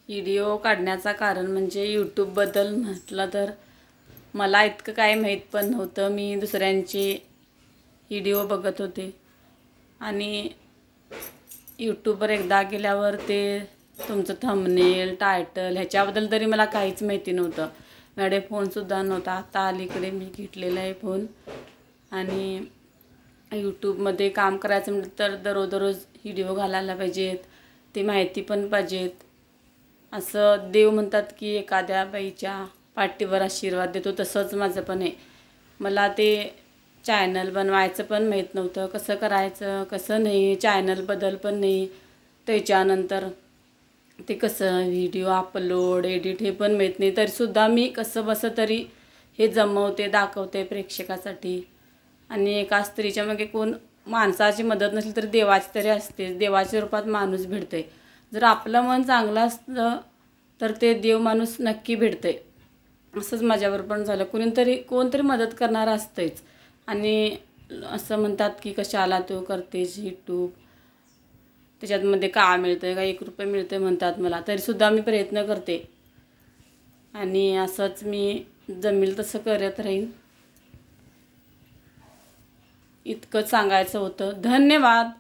Video काढण्याचा कारण म्हणजे यूट्यूबबद्दल म्हटलं तर मला इतकं काय माहीत पण नव्हतं. मी दुसऱ्यांचे व्हिडिओ बघत होते आणि यूट्यूबवर एकदा गेल्यावर ते तुमचं थंबनेल टायटल ह्याच्याबद्दल तरी मला काहीच माहिती नव्हतं. माझ्याकडे फोनसुद्धा नव्हता. आता अलीकडे मी घेतलेला आहे फोन. आणि यूट्यूबमध्ये काम करायचं म्हटलं तर दररोज व्हिडिओ घालायला पाहिजेत, ती माहिती पण पाहिजेत. असं देव म्हणतात की एखाद्या बाईच्या पाठीवर आशीर्वाद देतो, तसंच माझं पण आहे. मला ते चॅनल बनवायचं पण माहीत नव्हतं, कसं करायचं कसं नाही, चॅनलबद्दल पण नाही. त्याच्यानंतर ते कसं व्हिडिओ अपलोड एडिट हे पण माहीत नाही. तरीसुद्धा मी कसं बसं तरी हे जमवते दाखवते प्रेक्षकासाठी. आणि एका स्त्रीच्या मागे कोण माणसाची मदत नसली तरी देवाची तरी असते. देवाच्या रूपात माणूस भेटते. जर आपलं मन चांगलं असलं तर ते देव माणूस नक्की भेटते. असंच माझ्यावर पण झालं. कोणतरी मदत करणारं असतेच. आणि असं म्हणतात की कशाला तू करतेस यूट्यूब, त्याच्यामध्ये काय मिळतं का, 1 रुपये मिळते म्हणतात मला. तरीसुद्धा मी प्रयत्न करते आणि असंच मी जमेल तसं करत राहीन. इतकंच सांगायचं होतं. धन्यवाद.